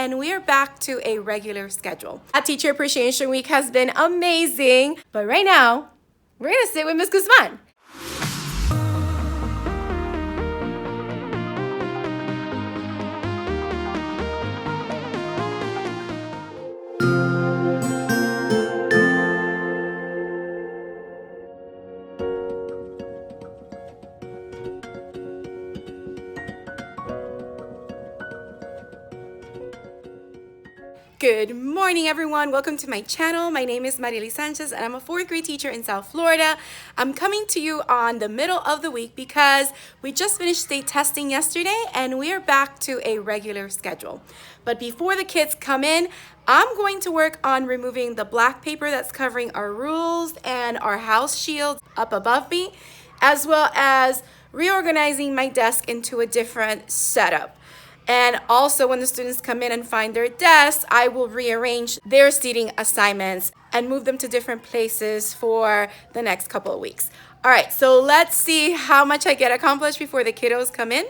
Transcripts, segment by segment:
and we are back to a regular schedule. Our Teacher Appreciation Week has been amazing, but right now, we're gonna sit with Ms. Guzman. Good morning, everyone. Welcome to my channel. My name is Mariely Sanchez, and I'm a fourth grade teacher in South Florida. I'm coming to you on the middle of the week because we just finished state testing yesterday, and we are back to a regular schedule. But before the kids come in, I'm going to work on removing the black paper that's covering our rules and our house shields up above me, as well as reorganizing my desk into a different setup. And also when the students come in and find their desks, I will rearrange their seating assignments and move them to different places for the next couple of weeks. All right, so let's see how much I get accomplished before the kiddos come in.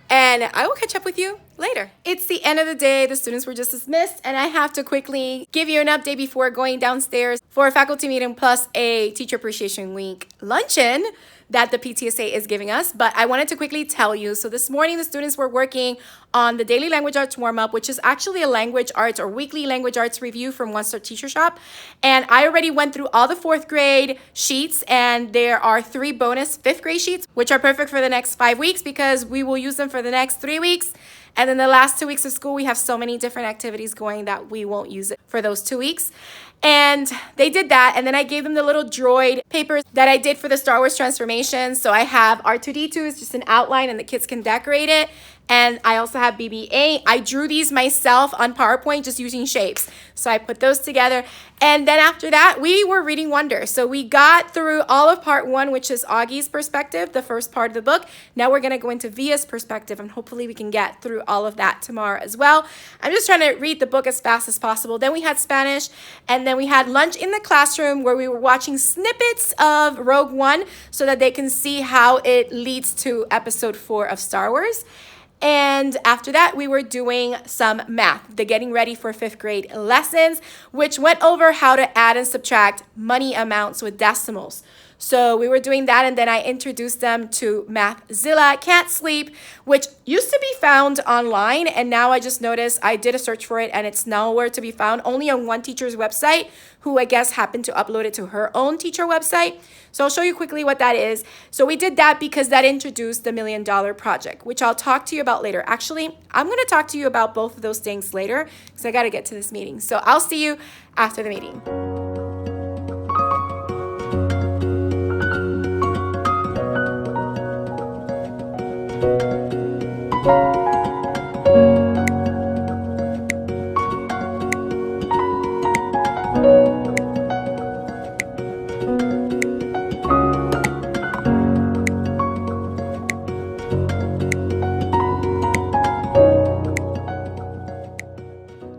And I will catch up with you later. It's the end of the day. The students were just dismissed, and I have to quickly give you an update before going downstairs for a faculty meeting plus a Teacher Appreciation Week luncheon that the PTSA is giving us. But I wanted to quickly tell you, so this morning the students were working on the daily language arts warm-up, which is actually a language arts or weekly language arts review from One Star Teacher Shop. And I already went through all the fourth grade sheets, and there are 3 bonus fifth grade sheets, which are perfect for the next 5 weeks because we will use them for the next 3 weeks. And then the last 2 weeks of school, we have so many different activities going that we won't use it for those 2 weeks. And they did that, and then I gave them the little droid papers that I did for the Star Wars transformation. So I have R2-D2, it's just an outline, and the kids can decorate it. And I also have BB-8. I drew these myself on PowerPoint just using shapes. So I put those together. And then after that, we were reading Wonder. So we got through all of part 1, which is Augie's perspective, the first part of the book. Now we're going to go into Via's perspective, and hopefully we can get through all of that tomorrow as well. I'm just trying to read the book as fast as possible. Then we had Spanish, and then we had lunch in the classroom where we were watching snippets of Rogue One so that they can see how it leads to episode 4 of Star Wars. And after that, we were doing some math, the getting ready for 5th grade lessons, which went over how to add and subtract money amounts with decimals. So we were doing that, and then I introduced them to Mathzilla, Can't Sleep, which used to be found online, and now I just noticed I did a search for it, and it's nowhere to be found, only on one teacher's website, who I guess happened to upload it to her own teacher website. So I'll show you quickly what that is. So we did that because that introduced the $1 Million Project, which I'll talk to you about later. Actually, I'm going to talk to you about both of those things later because I got to get to this meeting. So I'll see you after the meeting.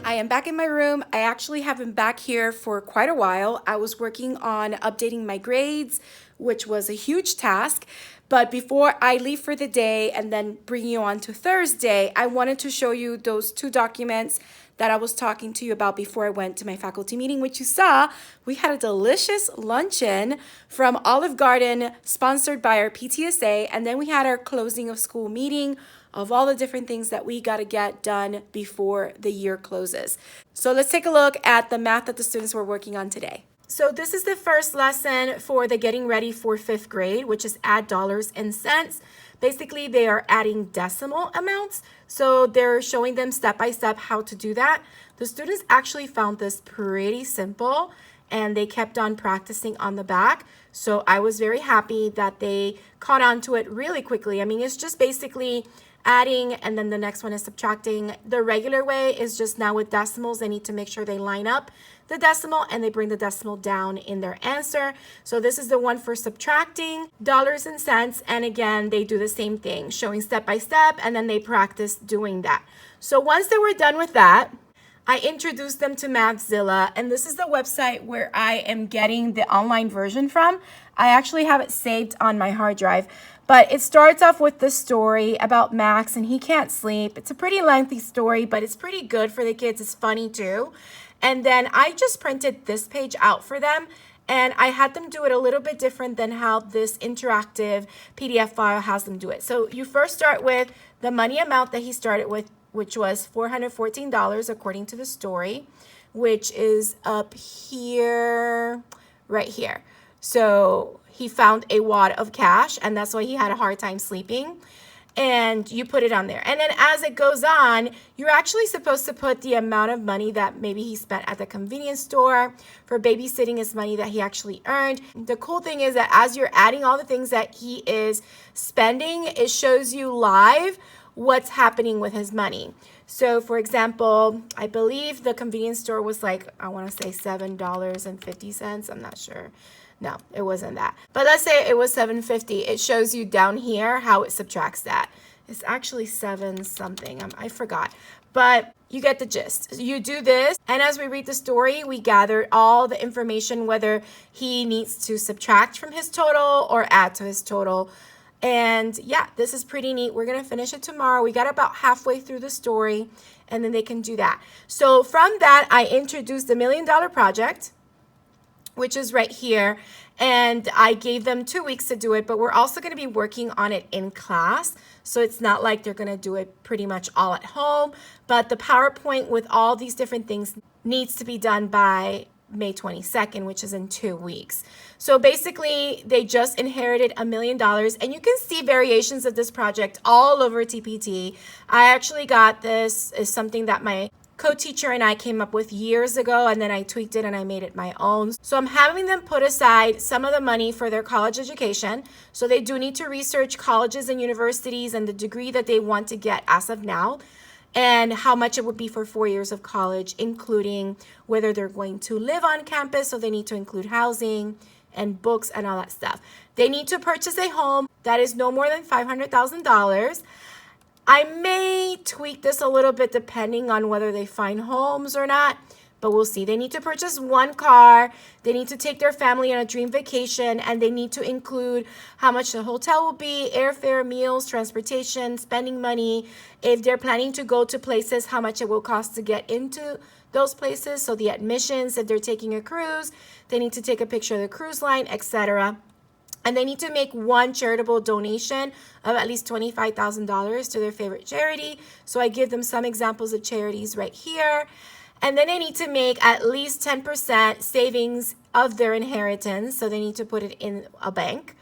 I am back in my room. I actually have been back here for quite a while. I was working on updating my grades, which was a huge task. But before I leave for the day and then bring you on to Thursday, I wanted to show you those 2 documents that I was talking to you about before I went to my faculty meeting, which you saw. We had a delicious luncheon from Olive Garden sponsored by our PTSA, and then we had our closing of school meeting of all the different things that we got to get done before the year closes. So let's take a look at the math that the students were working on today. So this is the first lesson for the getting ready for 5th grade, which is add dollars and cents. Basically, they are adding decimal amounts. So they're showing them step by step how to do that. The students actually found this pretty simple, and they kept on practicing on the back. So I was very happy that they caught on to it really quickly. I mean, it's just basically adding, and then the next one is subtracting. The regular way is just now with decimals. They need to make sure they line up the decimal and they bring the decimal down in their answer. So this is the one for subtracting dollars and cents. And again, they do the same thing, showing step by step, and then they practice doing that. So once they were done with that, I introduced them to Mathzilla, and this is the website where I am getting the online version from. I actually have it saved on my hard drive, but it starts off with the story about Max, and he can't sleep. It's a pretty lengthy story, but it's pretty good for the kids. It's funny too. And then I just printed this page out for them, and I had them do it a little bit different than how this interactive PDF file has them do it. So you first start with the money amount that he started with, which was $414 according to the story, which is up here, right here. So he found a wad of cash, and that's why he had a hard time sleeping. And you put it on there. And then as it goes on, you're actually supposed to put the amount of money that maybe he spent at the convenience store. For babysitting is money that he actually earned. The cool thing is that as you're adding all the things that he is spending, it shows you live what's happening with his money. So for example, I believe the convenience store was like, I want to say $7.50. I'm not sure. No, it wasn't that. But let's say it was $7.50. It shows you down here how it subtracts that. It's actually 7 something. I forgot. But you get the gist. You do this, and as we read the story, we gather all the information, whether he needs to subtract from his total or add to his total. And yeah, this is pretty neat. We're going to finish it tomorrow. We got about halfway through the story, and then they can do that. So from that, I introduced the $1 Million Project, which is right here, and I gave them 2 weeks to do it, but we're also going to be working on it in class, so it's not like they're going to do it pretty much all at home, but the PowerPoint with all these different things needs to be done by May 22nd, which is in 2 weeks. So basically, they just inherited $1 million, and you can see variations of this project all over TPT. I actually got this is something that my co-teacher and I came up with years ago, and then I tweaked it and I made it my own. So I'm having them put aside some of the money for their college education. So they do need to research colleges and universities and the degree that they want to get as of now, and how much it would be for 4 years of college, including whether they're going to live on campus. So they need to include housing and books and all that stuff. They need to purchase a home that is no more than $500,000. I may tweak this a little bit depending on whether they find homes or not, but we'll see. They need to purchase 1 car. They need to take their family on a dream vacation, and they need to include how much the hotel will be, airfare, meals, transportation, spending money. If they're planning to go to places, how much it will cost to get into those places. So the admissions, if they're taking a cruise, they need to take a picture of the cruise line, etc. And they need to make 1 charitable donation of at least $25,000 to their favorite charity. So I give them some examples of charities right here. And then they need to make at least 10% savings of their inheritance. So they need to put it in a bank.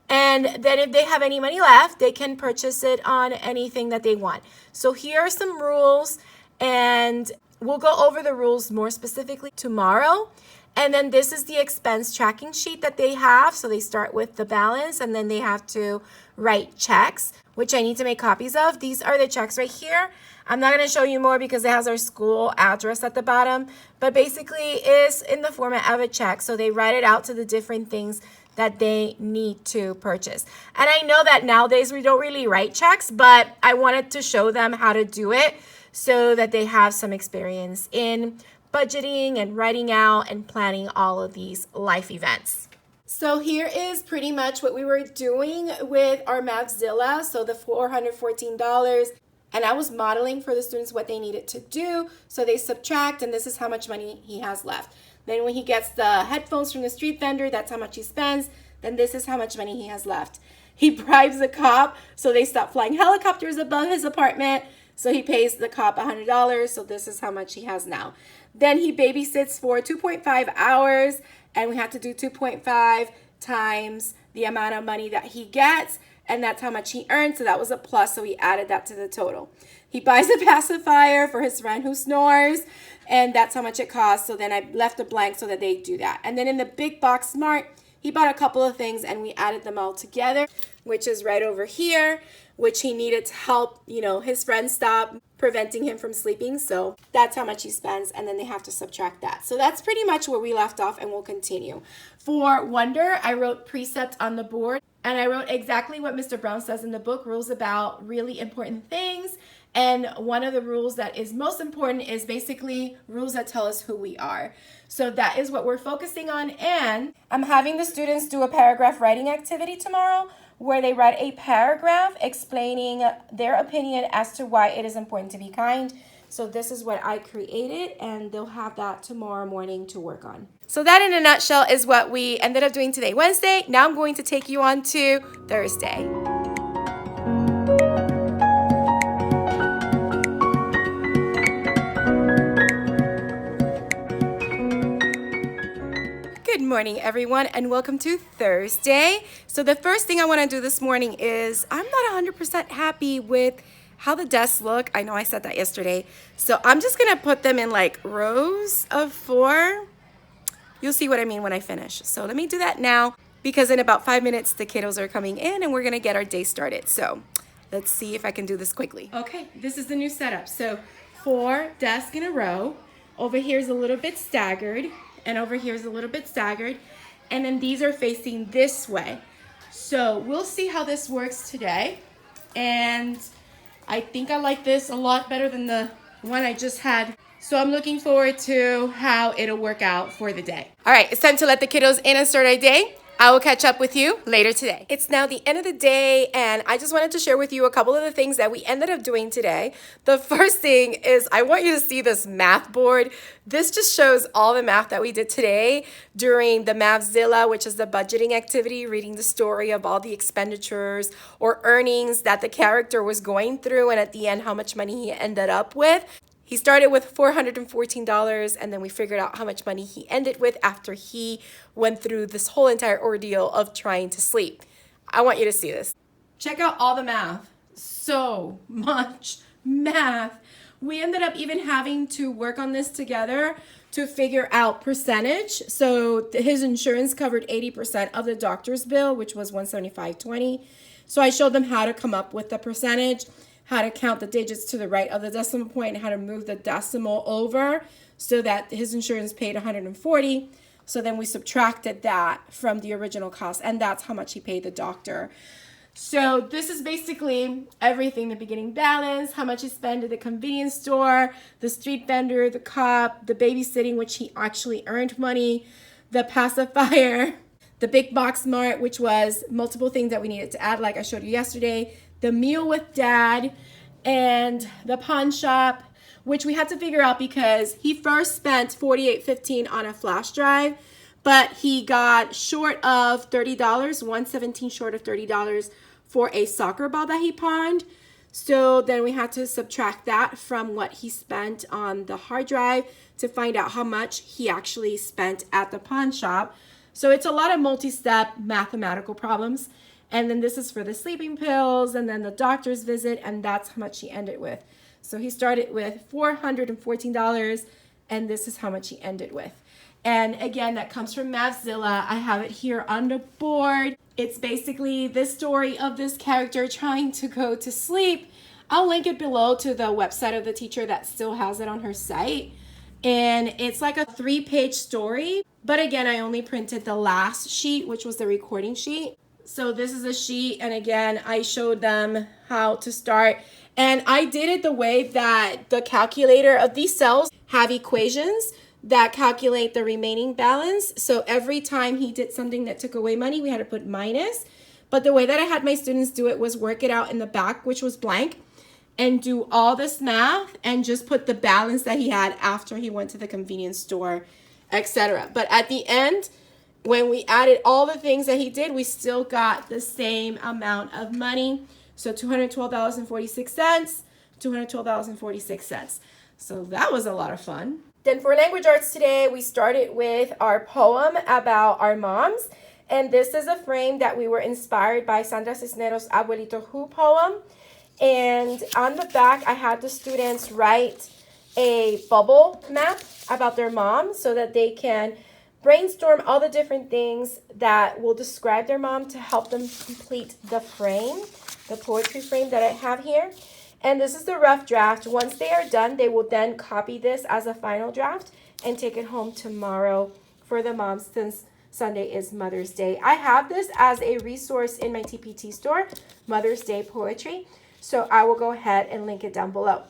And then if they have any money left, they can purchase it on anything that they want. So here are some rules, and we'll go over the rules more specifically tomorrow. And then this is the expense tracking sheet that they have. So they start with the balance, and then they have to write checks, which I need to make copies of. These are the checks right here. I'm not going to show you more because it has our school address at the bottom, but basically it's in the format of a check. So they write it out to the different things that they need to purchase. And I know that nowadays we don't really write checks, but I wanted to show them how to do it so that they have some experience in budgeting and writing out and planning all of these life events. So here is pretty much what we were doing with our Mathzilla. So the $414, and I was modeling for the students what they needed to do. So they subtract, and this is how much money he has left. Then when he gets the headphones from the street vendor, that's how much he spends. Then this is how much money he has left. He bribes the cop, so they stop flying helicopters above his apartment. So he pays the cop $100. So this is how much he has now. Then he babysits for 2.5 hours, and we have to do 2.5 times the amount of money that he gets, and that's how much he earned. So that was a plus, so we added that to the total. He buys a pacifier for his friend who snores, and that's how much it costs. So then I left a blank so that they do that. And then in the Big Box Smart, he bought a couple of things, and we added them all together, which is right over here, which he needed to help, his friend stop preventing him from sleeping. So that's how much he spends, and then they have to subtract that. So that's pretty much where we left off, and we'll continue. For Wonder, I wrote precept on the board, and I wrote exactly what Mr. Brown says in the book, rules about really important things. And one of the rules that is most important is basically rules that tell us who we are. So that is what we're focusing on. And I'm having the students do a paragraph writing activity tomorrow where they write a paragraph explaining their opinion as to why it is important to be kind. So this is what I created, and they'll have that tomorrow morning to work on. So that in a nutshell is what we ended up doing today, Wednesday. Now I'm going to take you on to Thursday. Good morning, everyone, and welcome to Thursday. So the first thing I want to do this morning is I'm not 100% happy with how the desks look. I know I said that yesterday. So I'm just going to put them in like rows of 4. You'll see what I mean when I finish. So let me do that now because in about 5 minutes, the kiddos are coming in and we're going to get our day started. So let's see if I can do this quickly. Okay, this is the new setup. So 4 desks in a row. Over here is a little bit staggered. And over here is a little bit staggered. And then these are facing this way. So we'll see how this works today. And I think I like this a lot better than the one I just had. So I'm looking forward to how it'll work out for the day. All right, it's time to let the kiddos in and start our day. I will catch up with you later today. It's now the end of the day, and I just wanted to share with you a couple of the things that we ended up doing today. The first thing is I want you to see this math board. This just shows all the math that we did today during the Mathzilla, which is the budgeting activity, reading the story of all the expenditures or earnings that the character was going through, and at the end, how much money he ended up with. He started with $414, and then we figured out how much money he ended with after he went through this whole entire ordeal of trying to sleep. I want you to see this. Check out all the math. So much math. We ended up even having to work on this together to figure out percentage. So his insurance covered 80% of the doctor's bill, which was $175.20. So I showed them how to come up with the percentage, how to count the digits to the right of the decimal point, and how to move the decimal over so that his insurance paid $140. So then we subtracted that from the original cost, and that's how much he paid the doctor. So this is basically everything: the beginning balance, how much he spent at the convenience store, the street vendor, the cop, the babysitting, which he actually earned money, the pacifier, the big box mart, which was multiple things that we needed to add, like I showed you yesterday, the meal with dad, and the pawn shop, which we had to figure out because he first spent $48.15 on a flash drive, but he got short of $30, $117 short of $30 for a soccer ball that he pawned. So then we had to subtract that from what he spent on the hard drive to find out how much he actually spent at the pawn shop. So it's a lot of multi-step mathematical problems. And then this is for the sleeping pills and then the doctor's visit, and that's how much he ended with. So he started with $414, and this is how much he ended with. And again, that comes from Mathzilla. I have it here on the board. It's basically the story of this character trying to go to sleep. I'll link it below to the website of the teacher that still has it on her site. And it's like a 3-page story. But again, I only printed the last sheet, which was the recording sheet. So this is a sheet, and again, I showed them how to start. And I did it the way that the calculator of these cells have equations that calculate the remaining balance. So every time he did something that took away money, we had to put minus. But the way that I had my students do it was work it out in the back, which was blank, and do all this math and just put the balance that he had after he went to the convenience store, etc. But at the end, when we added all the things that he did, we still got the same amount of money. So $212.46, $212.46. So that was a lot of fun. Then for language arts today, we started with our poem about our moms. And this is a frame that we were inspired by Sandra Cisneros' Abuelito Who poem. And on the back, I had the students write a bubble map about their mom so that they can brainstorm all the different things that will describe their mom to help them complete the frame, the poetry frame that I have here. And this is the rough draft. Once they are done, they will then copy this as a final draft and take it home tomorrow for the moms, since Sunday is Mother's Day. I have this as a resource in my TPT store, Mother's Day Poetry. So I will go ahead and link it down below.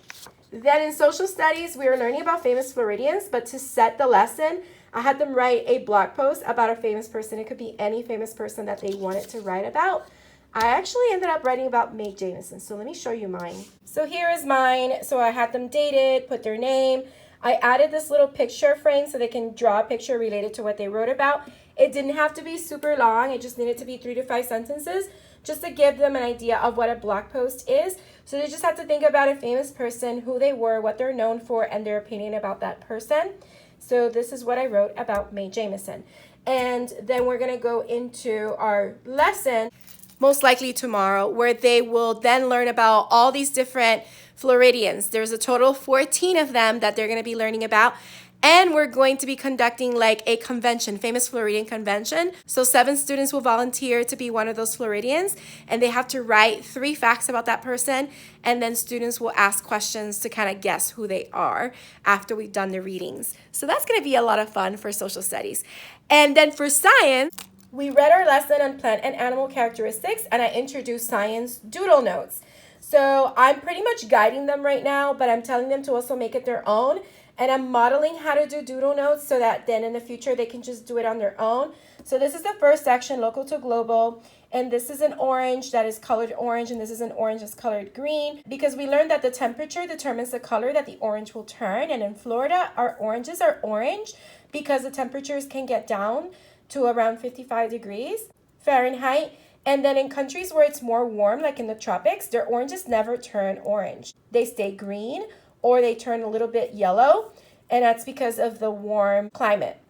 Then in social studies, we were learning about famous Floridians, but to set the lesson, I had them write a blog post about a famous person. It could be any famous person that they wanted to write about. I actually ended up writing about Mae Jemison, so let me show you mine. So here is mine. So I had them dated, put their name. I added this little picture frame so they can draw a picture related to what they wrote about. It didn't have to be super long. It just needed to be 3 to 5 sentences just to give them an idea of what a blog post is. So they just have to think about a famous person, who they were, what they're known for, and their opinion about that person. So this is what I wrote about Mae Jemison. And then we're going to go into our lesson, most likely tomorrow, where they will then learn about all these different Floridians. There's a total of 14 of them that they're going to be learning about. And we're going to be conducting like a convention, famous Floridian convention. So 7 students will volunteer to be one of those Floridians, and they have to write 3 facts about that person. And then students will ask questions to kind of guess who they are after we've done the readings. So that's going to be a lot of fun for social studies. And then for science, we read our lesson on plant and animal characteristics, and I introduced science doodle notes. So I'm pretty much guiding them right now, but I'm telling them to also make it their own. And I'm modeling how to do doodle notes so that then in the future they can just do it on their own. So this is the first section, local to global. And this is an orange that is colored orange, and this is an orange that's colored green, because we learned that the temperature determines the color that the orange will turn. And in Florida, our oranges are orange because the temperatures can get down to around 55 degrees Fahrenheit. And then in countries where it's more warm, like in the tropics, their oranges never turn orange. They stay green, or they turn a little bit yellow, and that's because of the warm climate.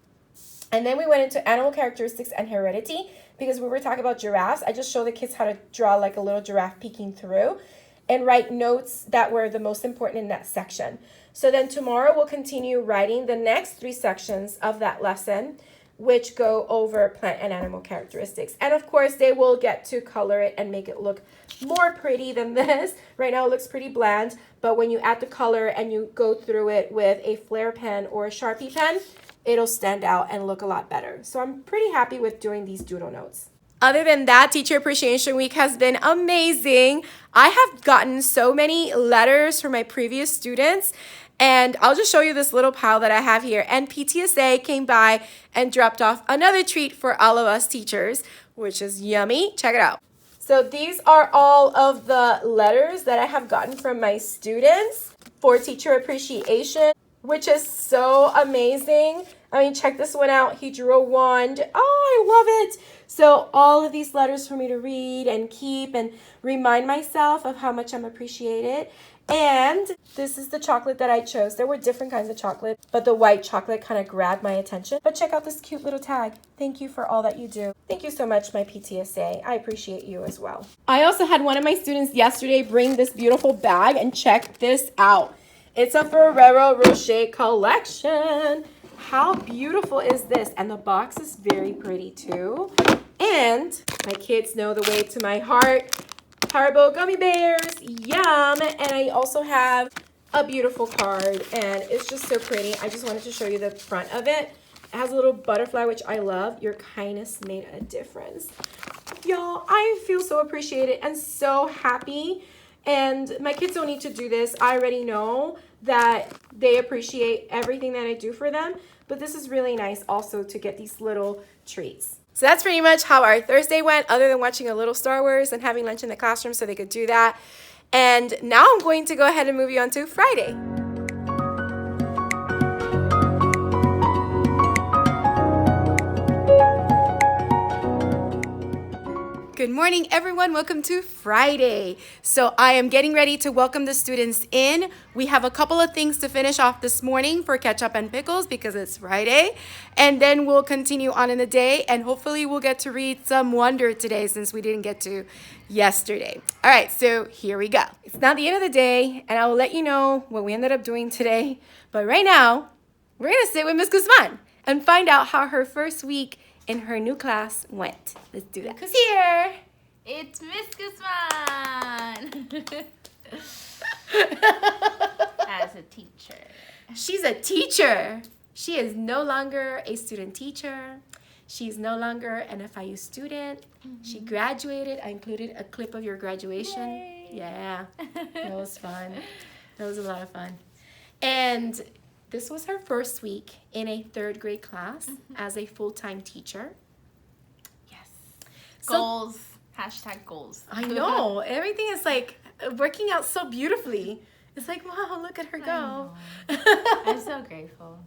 And then we went into animal characteristics and heredity, because we were talking about giraffes. I just showed the kids how to draw like a little giraffe peeking through and write notes that were the most important in that section. So then tomorrow we'll continue writing the next 3 sections of that lesson, which go over plant and animal characteristics. And of course, they will get to color it and make it look more pretty than this. Right now it looks pretty bland, but when you add the color and you go through it with a Flair pen or a Sharpie pen, it'll stand out and look a lot better. So I'm pretty happy with doing these doodle notes. Other than that, Teacher Appreciation Week has been amazing. I have gotten so many letters from my previous students, and I'll just show you this little pile that I have here. And PTSA came by and dropped off another treat for all of us teachers, which is yummy. Check it out. So these are all of the letters that I have gotten from my students for Teacher Appreciation, which is so amazing. I mean, check this one out. He drew a wand. Oh, I love it. So all of these letters for me to read and keep and remind myself of how much I'm appreciated. And this is the chocolate that I chose. There were different kinds of chocolate, but the white chocolate kind of grabbed my attention. But check out this cute little tag. Thank you for all that you do. Thank you so much, my PTSA. I appreciate you as well. I also had one of my students yesterday bring this beautiful bag, and check this out. It's a Ferrero Rocher collection. How beautiful is this? And the box is very pretty too. And my kids know the way to my heart. Haribo gummy bears, yum. And I also have a beautiful card, and it's just so pretty. I just wanted to show you the front of it. It has a little butterfly, which I love. Your kindness made a difference. Y'all, I feel so appreciated and so happy. And my kids don't need to do this. I already know that they appreciate everything that I do for them. But this is really nice also to get these little treats. So that's pretty much how our Thursday went, other than watching a little Star Wars and having lunch in the classroom so they could do that. And now I'm going to go ahead and move you on to Friday. Good morning, everyone. Welcome to Friday. So I am getting ready to welcome the students in. We have a couple of things to finish off this morning for ketchup and pickles because it's Friday. And then we'll continue on in the day, and hopefully we'll get to read some Wonder today since we didn't get to yesterday. All right, so here we go. It's not the end of the day, and I will let you know what we ended up doing today. But right now, we're going to sit with Miss Guzman and find out how her first week in her new class went. Let's do that. Who's here? It's Miss Guzman. As a teacher. She's a teacher. She is no longer a student teacher. She's no longer an FIU student. Mm-hmm. She graduated. I included a clip of your graduation. Yay. Yeah, that was fun. That was a lot of fun. And this was her first week in a third grade class as a full-time teacher. Yes. So- Goals. Hashtag goals. I know. Everything is like working out so beautifully. It's like, wow, look at her go. I'm so grateful.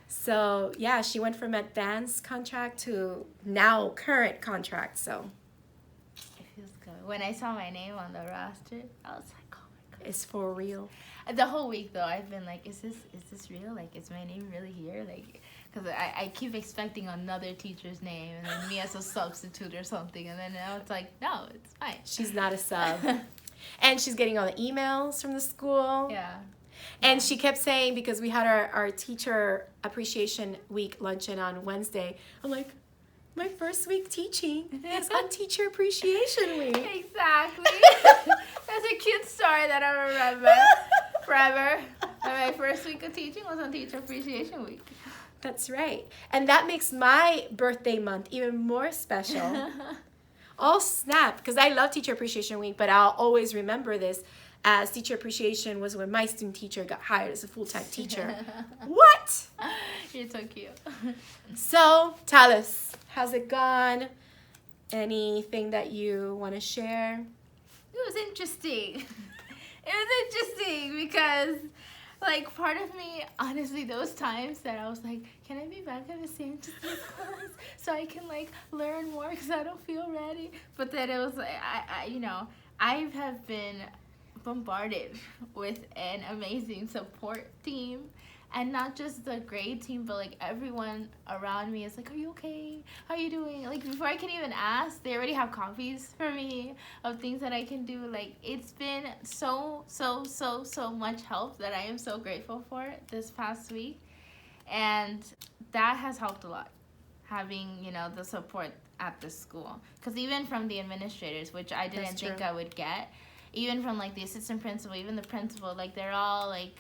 So, yeah, she went from advanced contract to now current contract. So, It feels good. When I saw my name on the roster, I was like, oh my god. it's for real. The whole week though, I've been like, is this real? Like, is my name really here? Like, because I keep expecting another teacher's name and then me as a substitute or something, and then now it's like, no, it's fine. She's not a sub. And she's getting all the emails from the school. Yeah. And she kept saying, because we had our teacher appreciation week luncheon on Wednesday, I'm like, my first week teaching is on teacher appreciation week. Exactly. That's a cute story that I remember forever. And my first week of teaching was on Teacher Appreciation Week. That's right. And that makes my birthday month even more special. Oh, snap. Because I love Teacher Appreciation Week, but I'll always remember this as Teacher Appreciation was when my student teacher got hired as a full-time teacher. What? You're so cute. So, tell us, how's it gone? Anything that you want to share? It was interesting. It was interesting because, like, part of me, honestly, those times that I was like, can I be back in the same class so I can, like, learn more because I don't feel ready? But then it was like, I have been bombarded with an amazing support team. And not just the grade team, but like everyone around me is like, are you okay? How are you doing? Like before I can even ask, they already have copies for me of things that I can do. Like it's been so much help that I am so grateful for this past week. And that has helped a lot, having, the support at the school. Because even from the administrators, which I didn't think I would get, even from like the assistant principal, even the principal, like they're all like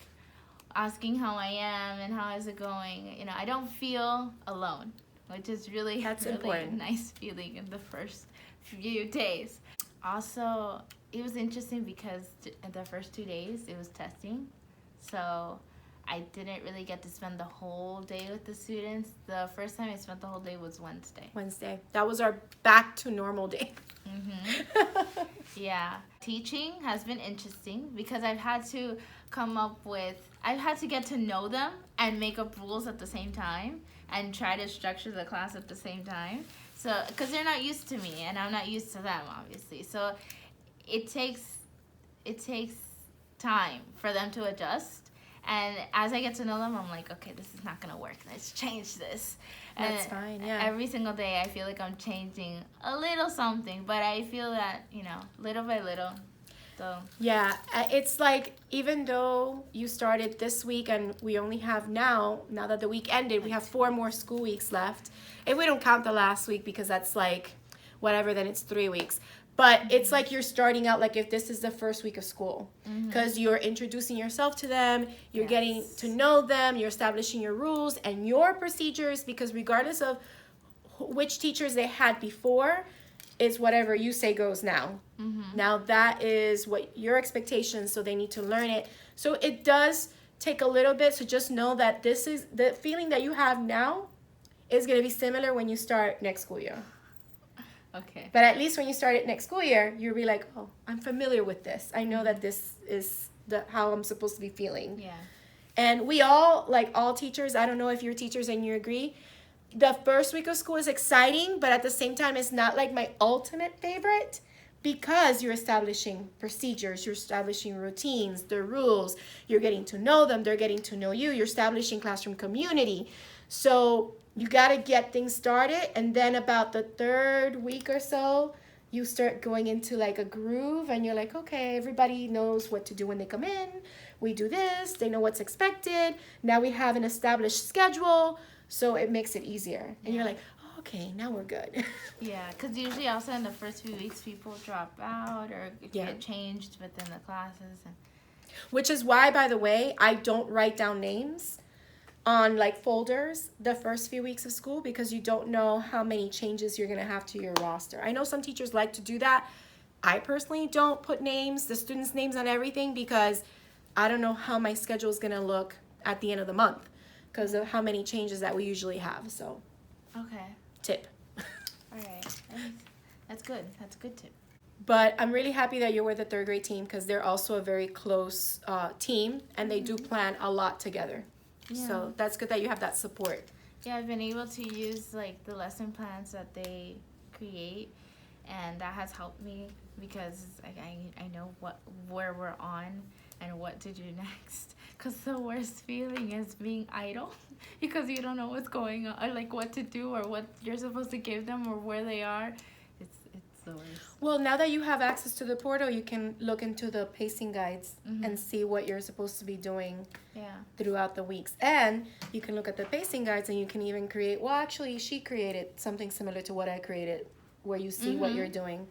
asking how I am and how is it going. I don't feel alone, which is really, really nice feeling in the first few days. Also, it was interesting because the first 2 days it was testing, so I didn't really get to spend the whole day with the students. The first time I spent the whole day was Wednesday. That was our back to normal day. Yeah. Teaching has been interesting because I've had to get to know them and make up rules at the same time and try to structure the class at the same time. So, because they're not used to me and I'm not used to them, obviously. So it takes time for them to adjust. And as I get to know them, I'm like, okay, this is not going to work. Let's change this. That's fine, yeah. Every single day, I feel like I'm changing a little something. But I feel that, little by little. So. Yeah, it's like, even though you started this week and we only have now that the week ended, we have 4 more school weeks left. If we don't count the last week because that's like, whatever, then it's 3 weeks. But it's like you're starting out like if this is the first week of school, because you're introducing yourself to them, you're getting to know them, you're establishing your rules and your procedures, because regardless of which teachers they had before, it's whatever you say goes now. Now that is what your expectations, so they need to learn it. So it does take a little bit, so just know that this is the feeling that you have now is going to be similar when you start next school year. Okay. But at least when you start it next school year, you'll be like, oh, I'm familiar with this. I know that this is how I'm supposed to be feeling. Yeah. And we all, like all teachers, I don't know if you're teachers and you agree, the first week of school is exciting, but at the same time, it's not like my ultimate favorite, because you're establishing procedures, you're establishing routines, the rules, you're getting to know them, they're getting to know you, you're establishing classroom community. So you got to get things started, and then about the 3rd week or so, you start going into like a groove, and you're like, okay, everybody knows what to do when they come in. We do this, they know what's expected. Now we have an established schedule, so it makes it easier. And you're like, oh, okay, now we're good. Yeah, because usually also in the first few weeks, people drop out or get changed within the classes. Which is why, by the way, I don't write down names on like folders the first few weeks of school, because you don't know how many changes you're going to have to your roster. I know some teachers like to do that. I personally don't put names, the students' names on everything, because I don't know how my schedule is going to look at the end of the month because of how many changes that we usually have. So, Okay. tip. All right. That's good. That's a good tip. But I'm really happy that you're with the third grade team because they're also a very close team, and they do plan a lot together. Yeah. So that's good that you have that support. Yeah, I've been able to use like the lesson plans that they create, and that has helped me because I know where we're on and what to do next. Because the worst feeling is being idle because you don't know what's going on, or like what to do, or what you're supposed to give them, or where they are. It's the worst. Well, now that you have access to the portal, you can look into the pacing guides and see what you're supposed to be doing throughout the weeks. And you can look at the pacing guides and you can even create, well, actually, she created something similar to what I created, where you see what you're doing.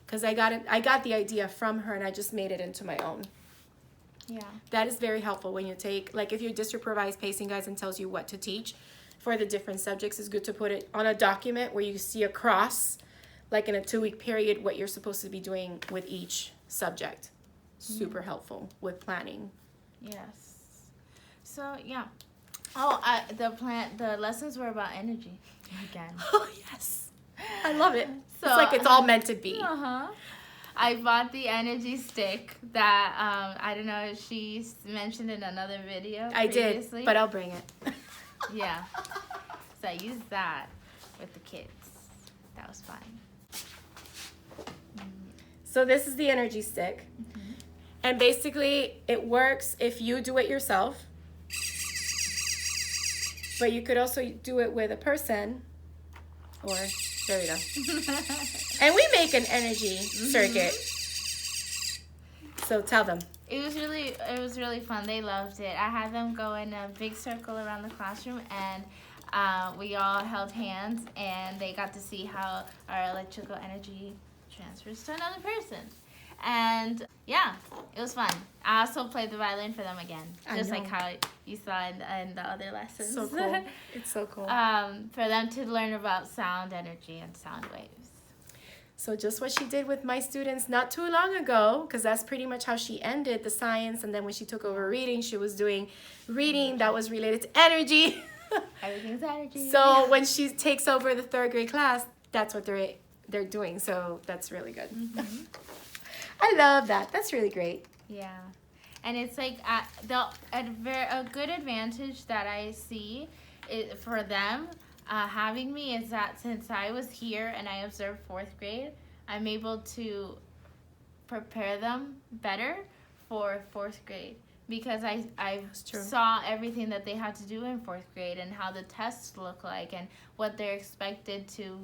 Because I got the idea from her and I just made it into my own. Yeah. That is very helpful when you take, like if your district provides pacing guides and tells you what to teach for the different subjects, it's good to put it on a document where you see across, like in a 2-week period, what you're supposed to be doing with each subject. Super helpful with planning. Yes. So yeah. Oh, the lessons were about energy again. Oh yes, I love it. So, it's like it's all meant to be. I bought the energy stick that I don't know if she mentioned in another video. I previously. did, but I'll bring it. Yeah. So I used that with the kids. That was fun. So this is the energy stick. And basically it works if you do it yourself. But you could also do it with a person. Or, there we go. And we make an energy circuit. So tell them. It was really fun. They loved it. I had them go in a big circle around the classroom, and we all held hands, and they got to see how our electrical energy transfers to another person. And yeah, it was fun. I also played the violin for them again, just like how you saw in the other lessons. So cool. It's so cool. For them to learn about sound energy and sound waves. So just what she did with my students not too long ago, because that's pretty much how she ended the science. And then when she took over reading, she was doing reading that was related to energy. Everything's energy. So when she takes over the third grade class, that's what they're doing. So that's really good. I love that. That's really great. Yeah. And it's like a good advantage that I see for them having me is that since I was here and I observed 4th grade, I'm able to prepare them better for 4th grade because I saw everything that they had to do in 4th grade and how the tests look like and what they're expected to,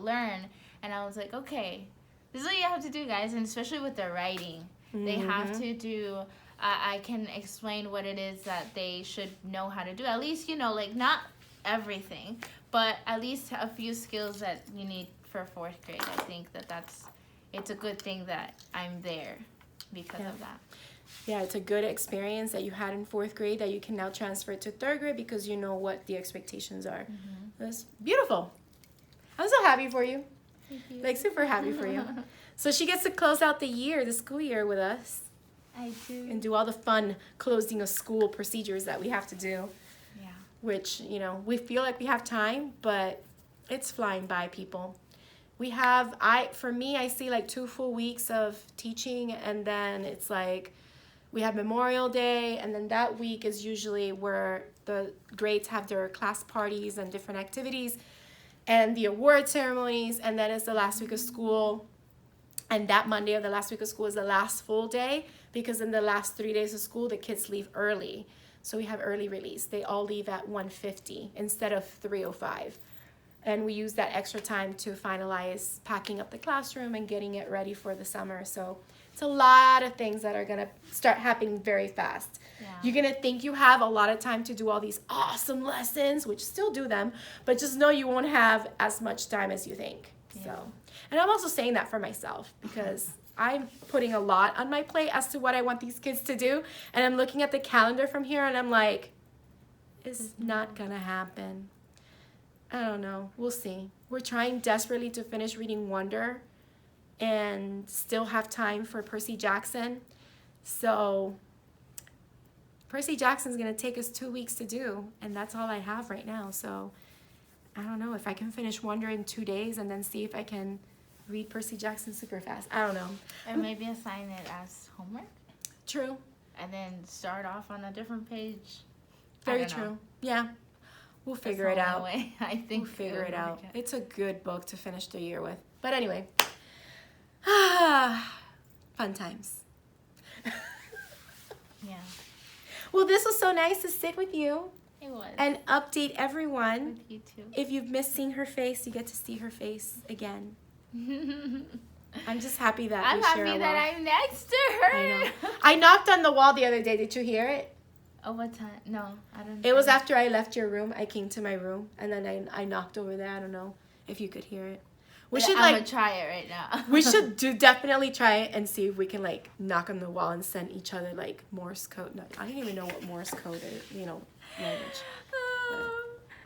learn. And I was like, okay, this is what you have to do, guys, and especially with their writing. They have to do, I can explain what it is that they should know how to do. At least, not everything, but at least a few skills that you need for 4th grade. I think it's a good thing that I'm there because of that. Yeah, it's a good experience that you had in 4th grade that you can now transfer to 3rd grade because you know what the expectations are. That's beautiful. I'm so happy for you. Thank you. Like, super happy for you. So she gets to close out the school year with us. I do. And do all the fun closing of school procedures that we have to do. Yeah. Which, we feel like we have time, but it's flying by, people. We have, for me, I see like 2 full weeks of teaching, and then it's like we have Memorial Day, and then that week is usually where the grades have their class parties and different activities and the award ceremonies, and then it's the last week of school. And that Monday of the last week of school is the last full day because in the last 3 days of school, the kids leave early. So we have early release. They all leave at 1:50 instead of 3:05. And we use that extra time to finalize packing up the classroom and getting it ready for the summer. So it's a lot of things that are going to start happening very fast. Yeah. You're going to think you have a lot of time to do all these awesome lessons, which still do them, but just know you won't have as much time as you think. Yeah. So, and I'm also saying that for myself because I'm putting a lot on my plate as to what I want these kids to do. And I'm looking at the calendar from here and I'm like, it's not going to happen. I don't know. We'll see. We're trying desperately to finish reading Wonder and still have time for Percy Jackson. So Percy Jackson's going to take us 2 weeks to do, and that's all I have right now. So I don't know if I can finish Wonder in 2 days and then see if I can read Percy Jackson super fast. I don't know. Or maybe assign it as homework. True. And then start off on a different page. Very true. Yeah. We'll figure it out. Way, I think we'll figure it out. Okay. It's a good book to finish the year with. But anyway. Fun times. Yeah. Well, this was so nice to sit with you. It was. And update everyone. With you too. If you've missed seeing her face, you get to see her face again. I'm just happy that I'm we share a happy wall. that I'm next to her. I know. I knocked on the wall the other day. Did you hear it? Oh, what time? No, I don't. It was after I left your room. I came to my room and then I knocked over there. I don't know if you could hear it. We should I'm gonna try it right now. we should definitely try it and see if we can like knock on the wall and send each other like Morse code. No, I don't even know what Morse code is. Language.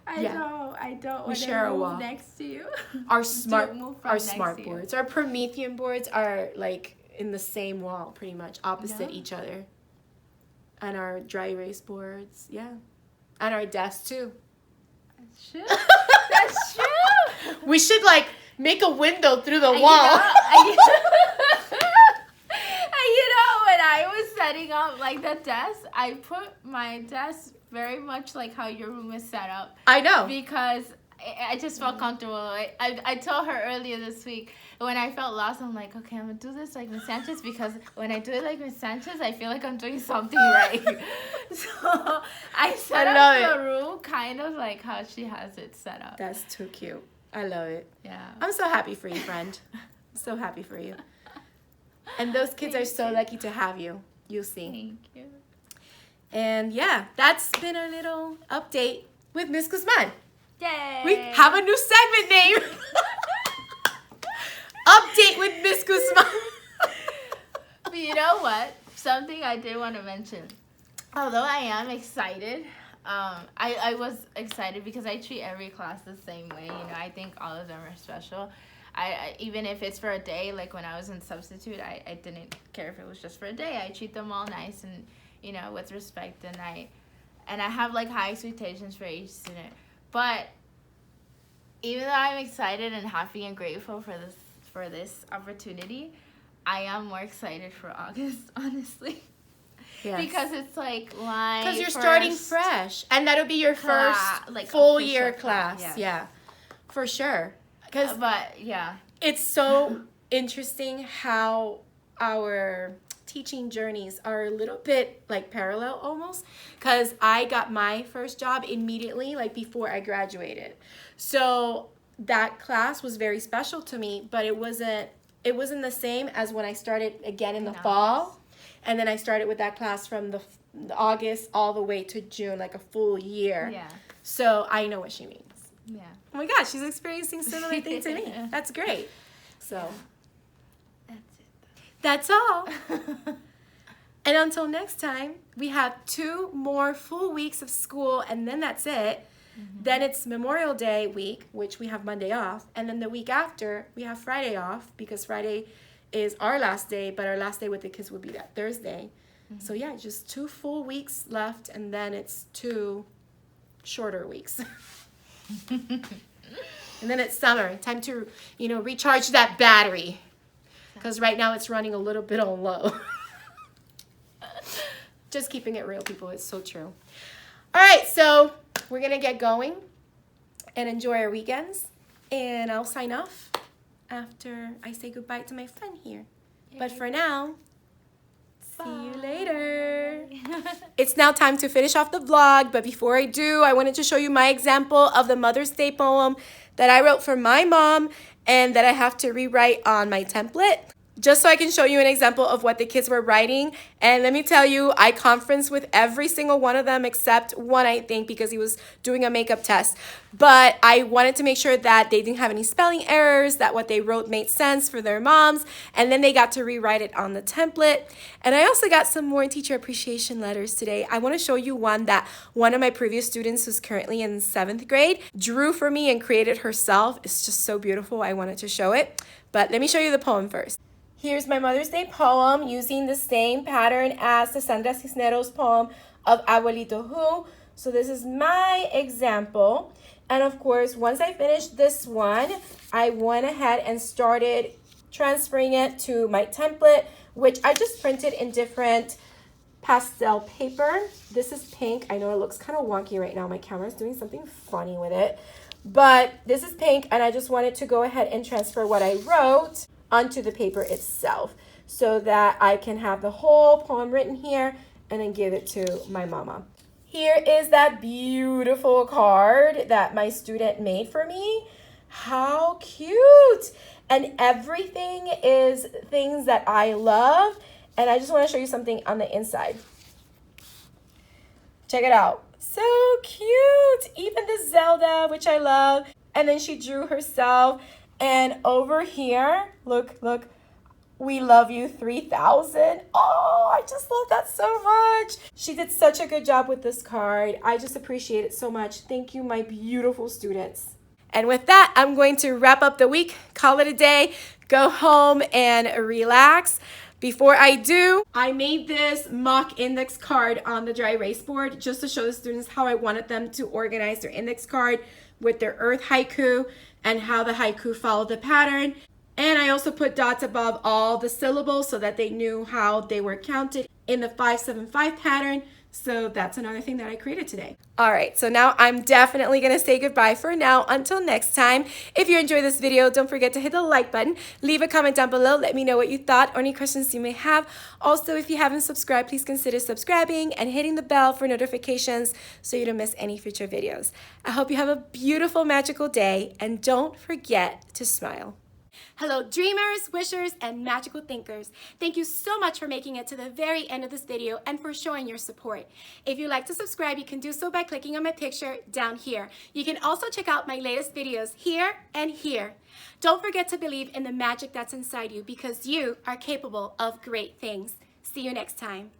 I don't. We share a wall next to you. Our smart next to you. boards, our Promethean boards are like in the same wall, pretty much opposite each other. And our dry erase boards, yeah, and our desks too. That's true. That's true. We should like make a window through the wall. When I was setting up like the desk, I put my desk very much like how your room is set up. I know. Because I just felt comfortable. I told her earlier this week, when I felt lost, I'm like, okay, I'm going to do this like Miss Sanchez, because when I do it like Miss Sanchez, I feel like I'm doing something right. So I set up the room kind of like how she has it set up. That's too cute. I love it. Yeah. I'm so happy for you, friend. I'm so happy for you. And those kids are so lucky to have you. You'll see. Thank you. And yeah, that's been our little update with Miss Guzman. Yay! We have a new segment name. Update with Miss Guzman. But you know what? Something I did want to mention. Although I am excited, I was excited because I treat every class the same way. I think all of them are special. I even if it's for a day, like when I was in substitute, I didn't care if it was just for a day. I treat them all nice and with respect, and I have like high expectations for each student. But even though I'm excited and happy and grateful for this opportunity, I am more excited for August, honestly. Yes. Because it's like because you're starting fresh, and that'll be your first full year class. Yeah, for sure. But yeah, it's so interesting how our teaching journeys are a little bit like parallel almost, because I got my first job immediately, like before I graduated. So that class was very special to me, but it wasn't the same as when I started again in the fall. And then I started with that class from the August all the way to June, like a full year. Yeah. So I know what she means. Yeah. Oh my gosh, she's experiencing similar things to me. That's great. So that's all. And until next time, we have 2 more full weeks of school, and then that's it. Mm-hmm. Then it's Memorial Day week, which we have Monday off. And then the week after, we have Friday off, because Friday is our last day, but our last day with the kids will be that Thursday. Mm-hmm. So yeah, just 2 full weeks left, and then it's 2 shorter weeks. And then it's summer. Time to, recharge that battery. Because right now it's running a little bit on low. Just keeping it real, people. It's so true. All right, so we're going to get going and enjoy our weekends. And I'll sign off after I say goodbye to my friend here. Yay. But for now, see you later. It's now time to finish off the vlog, but before I do, I wanted to show you my example of the Mother's Day poem that I wrote for my mom and that I have to rewrite on my template. just so I can show you an example of what the kids were writing. And let me tell you, I conferenced with every single one of them except one, I think, because he was doing a makeup test. But I wanted to make sure that they didn't have any spelling errors, that what they wrote made sense for their moms, and then they got to rewrite it on the template. And I also got some more teacher appreciation letters today. I want to show you one that one of my previous students who's currently in 7th grade drew for me and created herself. It's just so beautiful. I wanted to show it. But let me show you the poem first. Here's my Mother's Day poem using the same pattern as the Sandra Cisneros poem of Abuelito Who. So this is my example. And of course, once I finished this one, I went ahead and started transferring it to my template, which I just printed in different pastel paper. This is pink. I know it looks kind of wonky right now. My camera's doing something funny with it. But this is pink, and I just wanted to go ahead and transfer what I wrote onto the paper itself so that I can have the whole poem written here and then give it to my mama. Here is that beautiful card that my student made for me. How cute! And everything is things that I love. And I just want to show you something on the inside. Check it out. So cute. Even the Zelda, which I love. And then she drew herself. And over here, look, we love you 3000. Oh, I just love that so much. She did such a good job with this card. I just appreciate it so much. Thank you, my beautiful students. And with that, I'm going to wrap up the week, call it a day, go home and relax. Before I do, I made this mock index card on the dry erase board just to show the students how I wanted them to organize their index card with their earth haiku and how the haiku followed the pattern. And I also put dots above all the syllables so that they knew how they were counted in the 575 pattern. So that's another thing that I created today. All right, so now I'm definitely gonna say goodbye for now until next time. If you enjoyed this video, don't forget to hit the like button, leave a comment down below, let me know what you thought or any questions you may have. Also, if you haven't subscribed, please consider subscribing and hitting the bell for notifications so you don't miss any future videos. I hope you have a beautiful, magical day, and don't forget to smile. Hello dreamers, wishers, and magical thinkers. Thank you so much for making it to the very end of this video and for showing your support. If you'd like to subscribe, you can do so by clicking on my picture down here. You can also check out my latest videos here and here. Don't forget to believe in the magic that's inside you because you are capable of great things. See you next time.